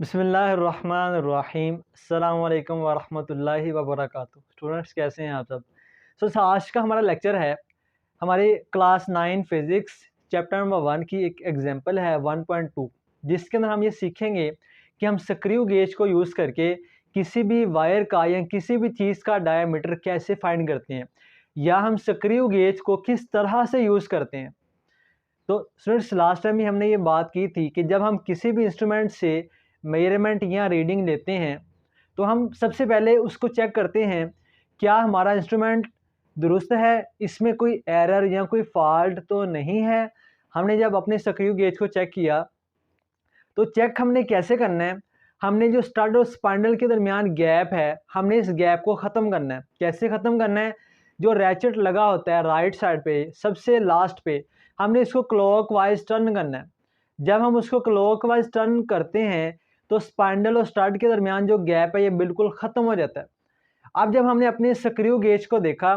बिस्मिल्लाहिर्रहमानिर्रहीम अस्सलाम वालेकुम वरहमतुल्लाहि वबरकातुहू। स्टूडेंट्स कैसे हैं आप सब। आज का हमारा लेक्चर है हमारे क्लास 9 फिज़िक्स चैप्टर नंबर 1 की एक एग्जांपल है 1.2, जिसके अंदर हम ये सीखेंगे कि हम स्क्रू गेज को यूज़ करके किसी भी वायर का या किसी भी चीज़ का डायमीटर कैसे फाइंड करते हैं, या हम स्क्रू गेज को किस तरह से यूज़ करते हैं। तो स्टूडेंट्स लास्ट टाइम ही हमने ये बात की थी कि जब हम किसी भी इंस्ट्रूमेंट से मेजरमेंट या रीडिंग लेते हैं तो हम सबसे पहले उसको चेक करते हैं क्या हमारा इंस्ट्रूमेंट दुरुस्त है, इसमें कोई एरर या कोई फॉल्ट तो नहीं है। हमने जब अपने स्क्रू गेज को चेक किया तो चेक हमने कैसे करना है, हमने जो स्टड और स्पांडल के दरमियान गैप है हमने इस गैप को ख़त्म करना है। कैसे ख़त्म करना है, जो रैचेट लगा होता है राइट साइड पे सबसे लास्ट पे, हमने इसको क्लॉकवाइज टर्न करना है। जब हम उसको क्लॉकवाइज टर्न करते हैं तो स्पांडल और स्टड के दरमियान जो गैप है ये बिल्कुल ख़त्म हो जाता है। अब जब हमने अपने स्क्रू गेज को देखा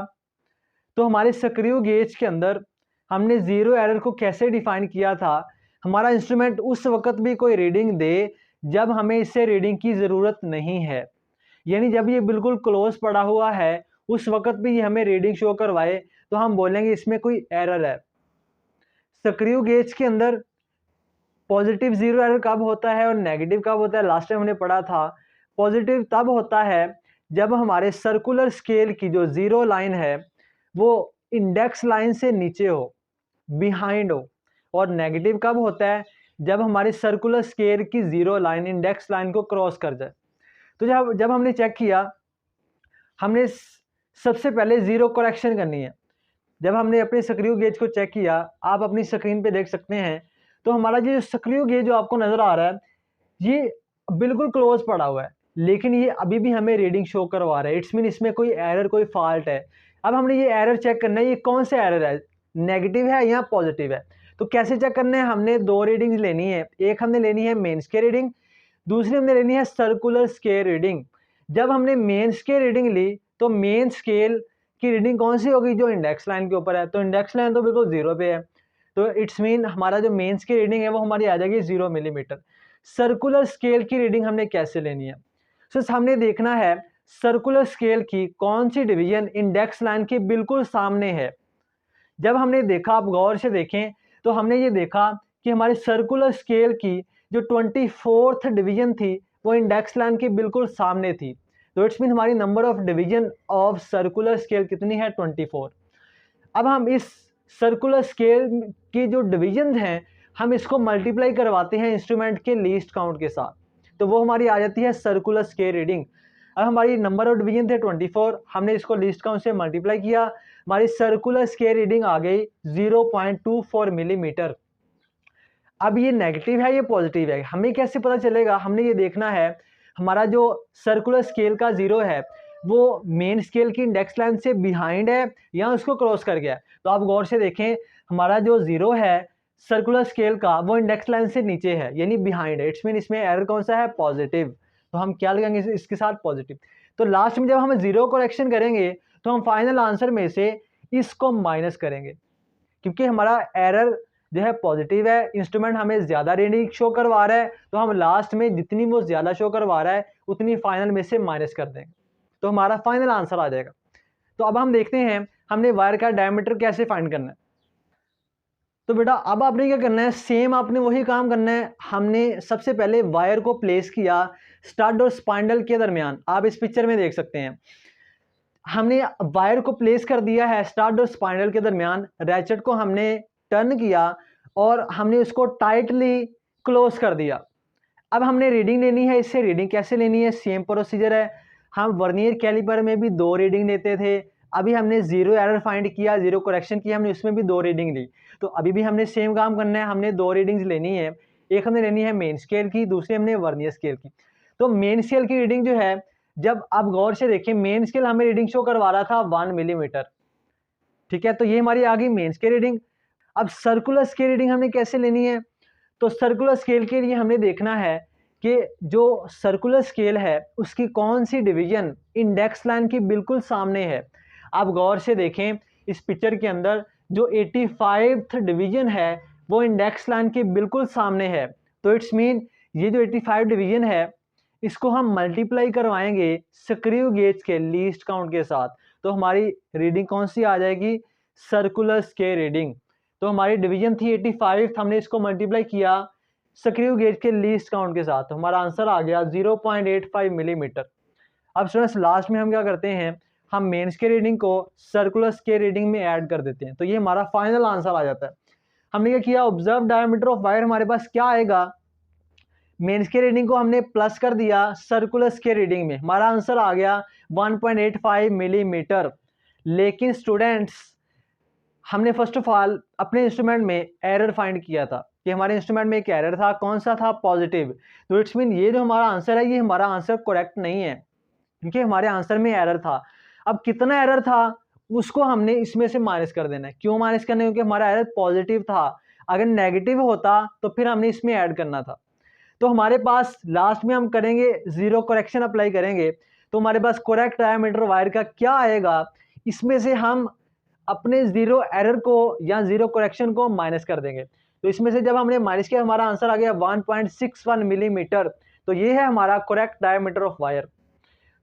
तो हमारे स्क्रू गेज के अंदर हमने ज़ीरो एरर को कैसे डिफ़ाइन किया था। हमारा इंस्ट्रूमेंट उस वक़्त भी कोई रीडिंग दे जब हमें इससे रीडिंग की ज़रूरत नहीं है, यानी जब ये बिल्कुल क्लोज पड़ा हुआ है उस वक़्त भी ये हमें रीडिंग शो करवाए तो हम बोलेंगे इसमें कोई एरर है। स्क्रू गेज के अंदर पॉजिटिव ज़ीरो एरर कब होता है और नेगेटिव कब होता है, लास्ट टाइम हमने पढ़ा था। पॉजिटिव तब होता है जब हमारे सर्कुलर स्केल की जो ज़ीरो लाइन है वो इंडेक्स लाइन से नीचे हो, बिहाइंड हो। और नेगेटिव कब होता है, जब हमारे सर्कुलर स्केल की ज़ीरो लाइन इंडेक्स लाइन को क्रॉस कर जाए। तो जब जब हमने चेक किया, हमने सबसे पहले ज़ीरो करेक्शन करनी है। जब हमने अपने स्क्रू गेज को चेक किया, आप अपनी स्क्रीन पे देख सकते हैं, तो हमारा जो स्क्रू गेज जो आपको नज़र आ रहा है ये बिल्कुल क्लोज पड़ा हुआ है, लेकिन ये अभी भी हमें रीडिंग शो करवा रहा है। इट्स मीन इसमें कोई एरर कोई फॉल्ट है। अब हमने ये एरर चेक करना है, ये कौन सा एरर है, नेगेटिव है या पॉजिटिव है। तो कैसे चेक करना है, हमने दो रीडिंग्स लेनी है। एक हमने लेनी है मेन स्केल रीडिंग, दूसरी हमने लेनी है सर्कुलर स्केल रीडिंग। जब हमने मेन स्केल रीडिंग ली तो मेन स्केल की रीडिंग कौन सी होगी, जो इंडेक्स लाइन के ऊपर है। तो इंडेक्स लाइन तो बिल्कुल जीरो पे है, तो इट्स मीन हमारा जो मेन स्केल रीडिंग है वो हमारी आ जाएगी 0 मिलीमीटर। सर्कुलर स्केल की रीडिंग हमने कैसे लेनी है, हमने देखना है सर्कुलर स्केल की कौन सी डिवीजन इंडेक्स लाइन के बिल्कुल सामने है। जब हमने देखा, आप गौर से देखें, तो हमने ये देखा कि हमारे सर्कुलर स्केल की जो 24th डिवीजन थी वो इंडेक्स लाइन के बिल्कुल सामने थी। तो इट्स मीन हमारी number of division of circular scale कितनी है, 24। अब हम इस सर्कुलर स्केल की जो डिवीजन हैं हम इसको मल्टीप्लाई करवाते हैं इंस्ट्रूमेंट के लीस्ट काउंट के साथ, तो वो हमारी आ जाती है सर्कुलर स्केल रीडिंग। अब हमारी नंबर ऑफ डिवीजन थे 24, हमने इसको लीस्ट काउंट से मल्टीप्लाई किया, हमारी सर्कुलर स्केल रीडिंग आ गई 0.24 मिलीमीटर। अब ये नेगेटिव है ये पॉजिटिव है, हमें कैसे पता चलेगा, हमने ये देखना है हमारा जो सर्कुलर स्केल का ज़ीरो है वो मेन स्केल की इंडेक्स लाइन से बिहाइंड है या उसको क्रॉस कर गया है। तो आप गौर से देखें, हमारा जो ज़ीरो है सर्कुलर स्केल का वो इंडेक्स लाइन से नीचे है यानी बिहाइंड है। इट्स मीन इसमें एरर कौन सा है, पॉजिटिव। तो हम क्या लगाएंगे इसके साथ, पॉजिटिव। तो लास्ट में जब हम ज़ीरो करेक्शन करेंगे तो हम फाइनल आंसर में से इसको माइनस करेंगे, क्योंकि हमारा एरर जो है पॉजिटिव है, इंस्ट्रूमेंट हमें ज़्यादा रीडिंग शो करवा रहा है, तो हम लास्ट में जितनी वो ज़्यादा शो करवा रहा है उतनी फाइनल में से माइनस कर देंगे, तो हमारा फाइनल आंसर आ जाएगा। तो अब हम देखते हैं हमने वायर का डायमीटर कैसे फाइंड करना है। तो बेटा अब आपने क्या करना है, सेम आपने वही काम करना है। हमने सबसे पहले वायर को प्लेस किया स्टड और स्पाइंडल के दरमियान, आप इस पिक्चर में देख सकते हैं। हमने वायर को प्लेस कर दिया है स्टड और स्पाइंडल के दरमियान, रैचेट को हमने टर्न किया और हमने उसको टाइटली क्लोज कर दिया। अब हमने रीडिंग लेनी है, इससे रीडिंग कैसे लेनी है, सेम प्रोसीजर है। हम वर्नियर कैलिपर में भी दो रीडिंग लेते थे, अभी हमने ज़ीरो एरर फाइंड किया, ज़ीरो करेक्शन किया, हमने उसमें भी दो रीडिंग ली। तो अभी भी हमने सेम काम करना है, हमने दो रीडिंग्स लेनी है, एक हमने लेनी है मेन स्केल की, दूसरी हमने वर्नियर स्केल की। तो मेन स्केल की रीडिंग जो है, जब आप गौर से देखें, मेन स्केल हमें रीडिंग शो करवा रहा था 1 मिलीमीटर, ठीक है। तो ये हमारी आ गई मेन स्केल रीडिंग। अब सर्कुलर स्केल रीडिंग हमने कैसे लेनी है, तो सर्कुलर स्केल के लिए हमने देखना है कि जो सर्कुलर स्केल है उसकी कौन सी डिवीजन इंडेक्स लाइन की बिल्कुल सामने है। आप गौर से देखें इस पिक्चर के अंदर जो 85th डिवीजन है वो इंडेक्स लाइन के बिल्कुल सामने है। तो इट्स मीन ये जो 85 डिवीजन है इसको हम मल्टीप्लाई करवाएंगे स्क्रू गेज के लीस्ट काउंट के साथ, तो हमारी रीडिंग कौन सी आ जाएगी, सर्कुलर स्केल रीडिंग। तो हमारी डिवीजन थी 85, हमने इसको मल्टीप्लाई किया स्क्रू गेज के लीस्ट काउंट के साथ, तो हमारा आंसर आ गया 0.85 मिलीमीटर। अब स्टूडेंट्स लास्ट में हम क्या करते हैं, हम मेन स्केल रीडिंग को सर्कुलर स्केल रीडिंग में ऐड कर देते हैं, तो ये हमारा फाइनल आंसर आ जाता है। हमने क्या किया, ऑब्जर्व डायमीटर ऑफ वायर हमारे पास क्या आएगा, मेन स्केल रीडिंग को हमने प्लस कर दिया सर्कुलर स्केल रीडिंग में, हमारा आंसर आ गया 1.85 मिलीमीटर। लेकिन स्टूडेंट्स हमने फर्स्ट ऑफ ऑल अपने इंस्ट्रूमेंट में एरर फाइंड किया था कि हमारे इंस्ट्रूमेंट में एक एरर था, कौन सा था, पॉजिटिव। तो इट्स मीन ये जो हमारा आंसर है ये हमारा आंसर करेक्ट नहीं है, क्योंकि हमारे आंसर में एरर था। अब कितना एरर था उसको हमने इसमें से माइनस कर देना है। क्यों माइनस करना है, क्योंकि हमारा एरर पॉजिटिव था, अगर नेगेटिव होता तो फिर हमने इसमें ऐड करना था। तो हमारे पास लास्ट में हम करेंगे जीरो करेक्शन अप्लाई करेंगे, तो हमारे पास करेक्ट डायमीटर वायर का क्या आएगा, इसमें से हम अपने जीरो एरर को या जीरो करेक्शन को माइनस कर देंगे। तो इसमें से जब हमने माइनस किया हमारा आंसर आ गया 1.61 मिलीमीटर। तो ये है हमारा करेक्ट डायमीटर ऑफ वायर।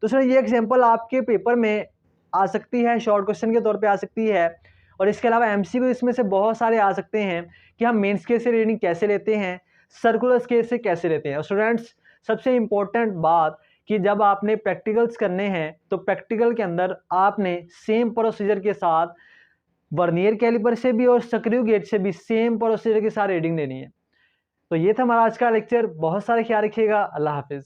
तो सर ये एग्जांपल आपके पेपर में आ सकती है, शॉर्ट क्वेश्चन के तौर पे आ सकती है, और इसके अलावा एमसीक्यू इसमें से बहुत सारे आ सकते हैं कि हम मेन स्केल से रीडिंग कैसे लेते हैं, सर्कुलर स्केल से कैसे लेते हैं। और स्टूडेंट्स सबसे इम्पोर्टेंट बात कि जब आपने प्रैक्टिकल्स करने हैं तो प्रैक्टिकल के अंदर आपने सेम प्रोसीजर के साथ वर्नियर कैलिपर से भी और स्क्रू गेज से भी सेम प्रोसीजर के साथ रीडिंग लेनी है। तो ये था हमारा आज का लेक्चर, बहुत सारे ख्याल रखिएगा, अल्लाह हाफिज़।